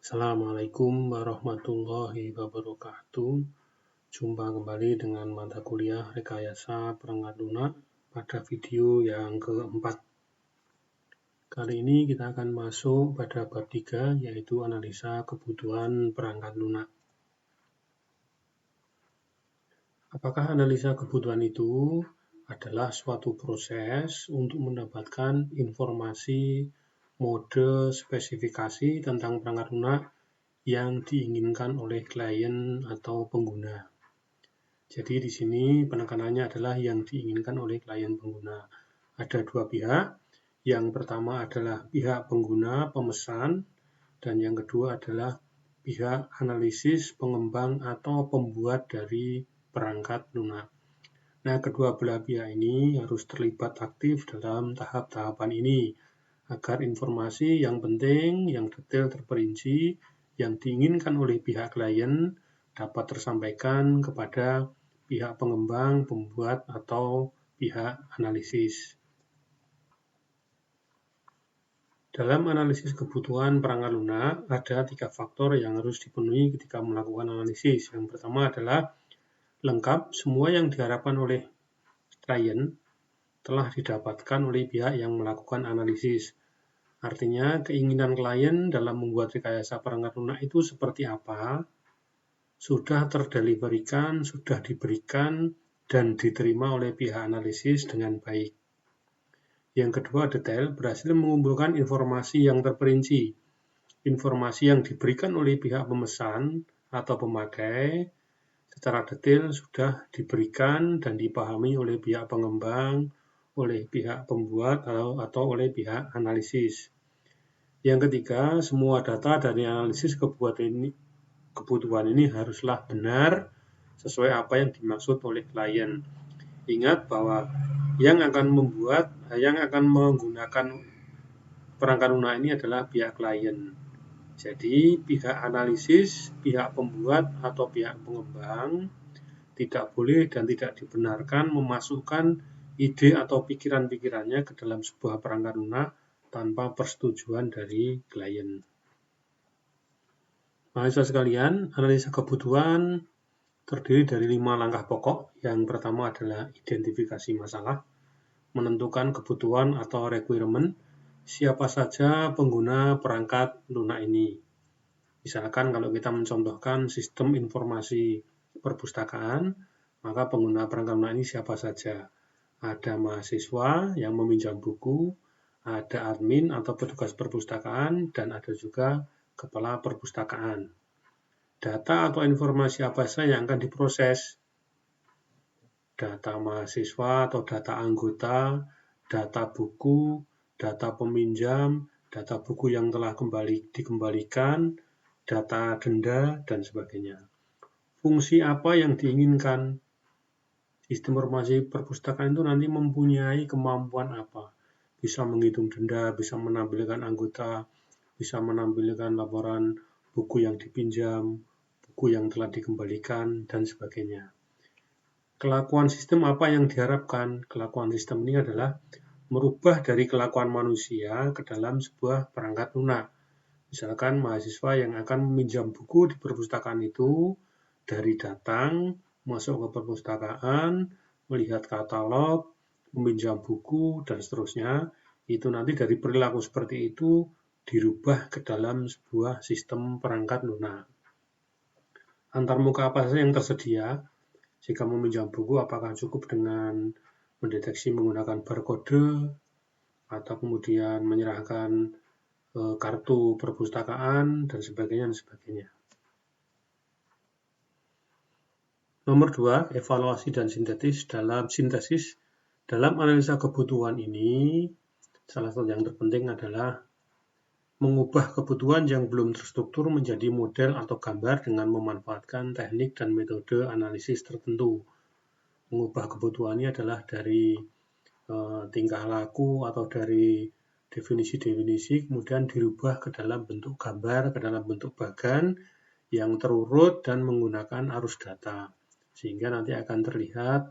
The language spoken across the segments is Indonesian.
Assalamualaikum warahmatullahi wabarakatuh. Jumpa kembali dengan mata kuliah Rekayasa Perangkat Lunak pada video yang keempat. Kali ini kita akan masuk pada bab 3, yaitu analisa kebutuhan perangkat lunak. Apakah analisa kebutuhan itu adalah suatu proses untuk mendapatkan informasi, mode, spesifikasi tentang perangkat lunak yang diinginkan oleh klien atau pengguna. Jadi di sini penekanannya adalah yang diinginkan oleh klien pengguna. Ada dua pihak. Yang pertama adalah pihak pengguna pemesan dan yang kedua adalah pihak analisis, pengembang atau pembuat dari perangkat lunak. Nah, kedua belah pihak ini harus terlibat aktif dalam tahap-tahapan ini agar informasi yang penting, yang detail terperinci, yang diinginkan oleh pihak klien dapat tersampaikan kepada pihak pengembang, pembuat, atau pihak analisis. Dalam analisis kebutuhan perangkat lunak, ada 3 faktor yang harus dipenuhi ketika melakukan analisis. Yang pertama adalah lengkap, semua yang diharapkan oleh klien telah didapatkan oleh pihak yang melakukan analisis. Artinya, keinginan klien dalam membuat rekayasa perangkat lunak itu seperti apa, sudah terdeliverikan, sudah diberikan, dan diterima oleh pihak analisis dengan baik. Yang kedua, detail, berhasil mengumpulkan informasi yang terperinci. Informasi yang diberikan oleh pihak pemesan atau pemakai secara detail sudah diberikan dan dipahami oleh pihak pengembang, oleh pihak pembuat, atau oleh pihak analisis. Yang ketiga, semua data dari analisis kebutuhan ini haruslah benar sesuai apa yang dimaksud oleh klien. Ingat bahwa yang akan menggunakan perangkat lunak ini adalah pihak klien. Jadi, pihak analisis, pihak pembuat, atau pihak pengembang tidak boleh dan tidak dibenarkan memasukkan ide atau pikiran-pikirannya ke dalam sebuah perangkat lunak tanpa persetujuan dari klien. Mahasiswa sekalian, analisa kebutuhan terdiri dari 5 langkah pokok. Yang pertama adalah identifikasi masalah, menentukan kebutuhan atau requirement, siapa saja pengguna perangkat lunak ini. Misalkan kalau kita mencontohkan sistem informasi perpustakaan, maka pengguna perangkat lunak ini siapa saja. Ada mahasiswa yang meminjam buku, ada admin atau petugas perpustakaan, dan ada juga kepala perpustakaan. Data atau informasi apa saja yang akan diproses? Data mahasiswa atau data anggota, data buku, data peminjam, data buku yang telah dikembalikan, data denda, dan sebagainya. Fungsi apa yang diinginkan? Sistem informasi perpustakaan itu nanti mempunyai kemampuan apa? Bisa menghitung denda, bisa menampilkan anggota, bisa menampilkan laporan buku yang dipinjam, buku yang telah dikembalikan, dan sebagainya. Kelakuan sistem apa yang diharapkan? Kelakuan sistem ini adalah merubah dari kelakuan manusia ke dalam sebuah perangkat lunak. Misalkan mahasiswa yang akan meminjam buku di perpustakaan itu dari datang, masuk ke perpustakaan, melihat katalog, meminjam buku, dan seterusnya, itu nanti dari perilaku seperti itu dirubah ke dalam sebuah sistem perangkat lunak. Antarmuka apa saja yang tersedia? Jika meminjam buku, apakah cukup dengan mendeteksi menggunakan barcode atau kemudian menyerahkan kartu perpustakaan dan sebagainya. Nomor 2, evaluasi dan sintesis. Dalam analisa kebutuhan ini, salah satu yang terpenting adalah mengubah kebutuhan yang belum terstruktur menjadi model atau gambar dengan memanfaatkan teknik dan metode analisis tertentu. Mengubah kebutuhannya adalah dari tingkah laku atau dari definisi-definisi, kemudian dirubah ke dalam bentuk gambar, ke dalam bentuk bagan yang terurut dan menggunakan arus data. Sehingga nanti akan terlihat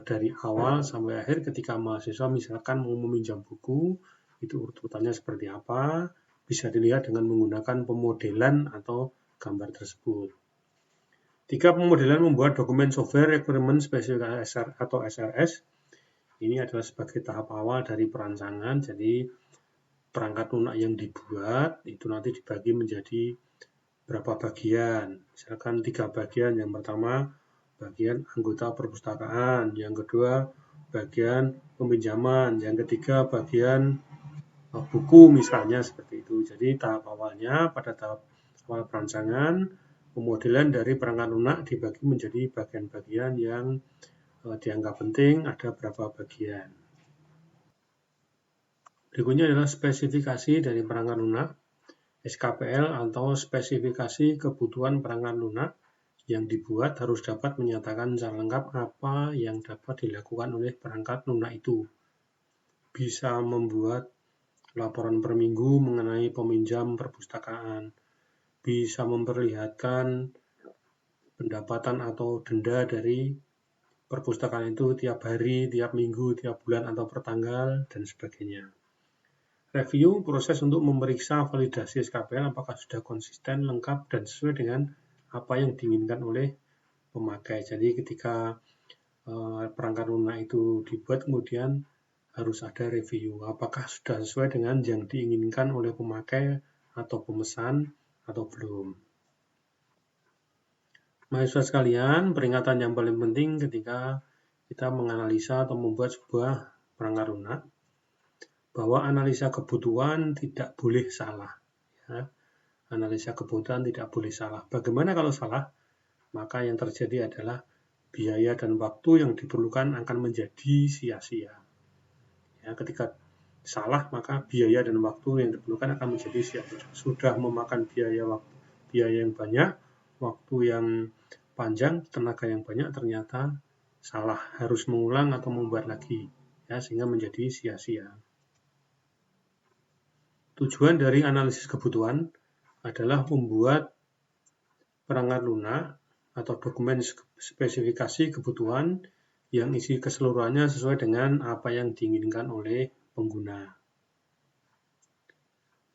dari awal sampai akhir ketika mahasiswa misalkan mau meminjam buku, itu urutannya seperti apa, bisa dilihat dengan menggunakan pemodelan atau gambar tersebut. 3. Pemodelan membuat dokumen Software Requirement Specification atau SRS. Ini adalah sebagai tahap awal dari perancangan. Jadi perangkat lunak yang dibuat itu nanti dibagi menjadi berapa bagian. Misalkan 3 bagian. Yang pertama bagian anggota perpustakaan, yang kedua bagian peminjaman, yang ketiga bagian buku misalnya seperti itu. Jadi tahap awalnya pada tahap awal perancangan, pemodelan dari perangkat lunak dibagi menjadi bagian-bagian yang dianggap penting, ada berapa bagian. Berikutnya adalah spesifikasi dari perangkat lunak, SKPL atau spesifikasi kebutuhan perangkat lunak yang dibuat harus dapat menyatakan secara lengkap apa yang dapat dilakukan oleh perangkat lunak itu. Bisa membuat laporan per minggu mengenai peminjam perpustakaan, bisa memperlihatkan pendapatan atau denda dari perpustakaan itu tiap hari, tiap minggu, tiap bulan, atau per tanggal, dan sebagainya. Review, proses untuk memeriksa validasi SKPL apakah sudah konsisten, lengkap, dan sesuai dengan apa yang diinginkan oleh pemakai. Jadi ketika perangkat lunak itu dibuat, kemudian harus ada review, apakah sudah sesuai dengan yang diinginkan oleh pemakai atau pemesan atau belum. Mahasiswa sekalian, peringatan yang paling penting ketika kita menganalisa atau membuat sebuah perangkat lunak, bahwa analisa kebutuhan tidak boleh salah. Ya. Analisa kebutuhan tidak boleh salah. Bagaimana kalau salah? Maka yang terjadi adalah biaya dan waktu yang diperlukan akan menjadi sia-sia. Ya, ketika salah, maka biaya dan waktu yang diperlukan akan menjadi sia-sia. Sudah memakan biaya yang banyak, waktu yang panjang, tenaga yang banyak, ternyata salah, harus mengulang atau membuat lagi, ya, sehingga menjadi sia-sia. Tujuan dari analisis kebutuhan adalah membuat perangkat lunak atau dokumen spesifikasi kebutuhan yang isi keseluruhannya sesuai dengan apa yang diinginkan oleh pengguna.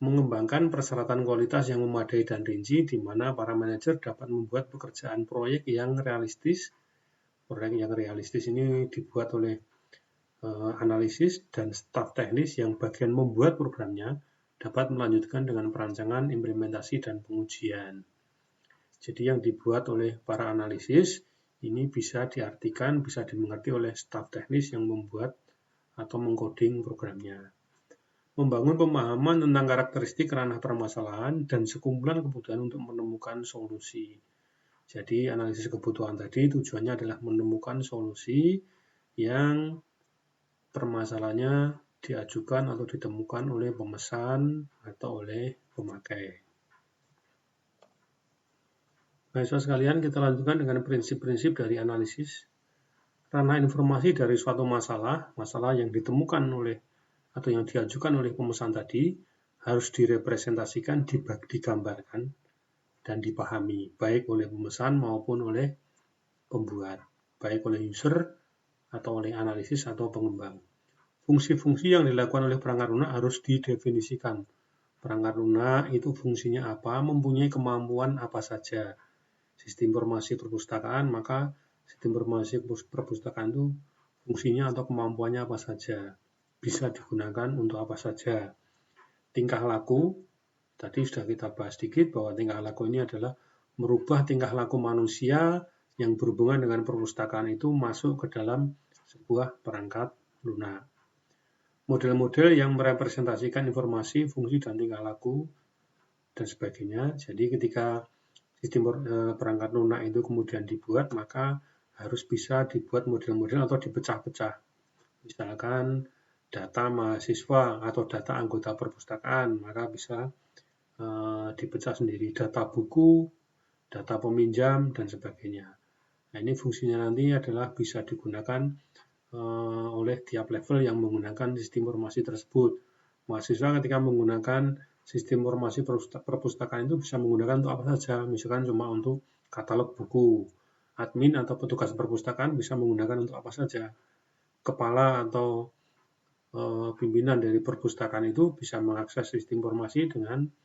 Mengembangkan persyaratan kualitas yang memadai dan rinci, di mana para manajer dapat membuat pekerjaan proyek yang realistis. Proyek yang realistis ini dibuat oleh analisis dan staf teknis yang bagian membuat programnya dapat melanjutkan dengan perancangan, implementasi, dan pengujian. Jadi yang dibuat oleh para analisis ini bisa diartikan, bisa dimengerti oleh staf teknis yang membuat atau mengcoding programnya. Membangun pemahaman tentang karakteristik ranah permasalahan dan sekumpulan kebutuhan untuk menemukan solusi. Jadi analisis kebutuhan tadi tujuannya adalah menemukan solusi yang permasalahannya diajukan atau ditemukan oleh pemesan atau oleh pemakai. Mahasiswa sekalian, kita lanjutkan dengan prinsip-prinsip dari analisis. Ranah informasi dari suatu masalah yang ditemukan oleh atau yang diajukan oleh pemesan tadi harus direpresentasikan, digambarkan, dan dipahami, baik oleh pemesan maupun oleh pembuat, baik oleh user atau oleh analisis atau pengembang. Fungsi-fungsi yang dilakukan oleh perangkat lunak harus didefinisikan. Perangkat lunak itu fungsinya apa, mempunyai kemampuan apa saja. Sistem informasi perpustakaan, maka sistem informasi perpustakaan itu fungsinya atau kemampuannya apa saja. Bisa digunakan untuk apa saja. Tingkah laku, tadi sudah kita bahas sedikit bahwa tingkah laku ini adalah merubah tingkah laku manusia yang berhubungan dengan perpustakaan itu masuk ke dalam sebuah perangkat lunak. Model-model yang merepresentasikan informasi, fungsi, dan tingkah laku, dan sebagainya. Jadi ketika sistem perangkat lunak itu kemudian dibuat, maka harus bisa dibuat model-model atau dipecah-pecah. Misalkan data mahasiswa atau data anggota perpustakaan, maka bisa dipecah sendiri. Data buku, data peminjam, dan sebagainya. Nah, ini fungsinya nanti adalah bisa digunakan oleh tiap level yang menggunakan sistem informasi tersebut. Mahasiswa ketika menggunakan sistem informasi perpustakaan itu bisa menggunakan untuk apa saja, misalkan cuma untuk katalog buku. Admin atau petugas perpustakaan bisa menggunakan untuk apa saja. Kepala atau pimpinan dari perpustakaan itu bisa mengakses sistem informasi dengan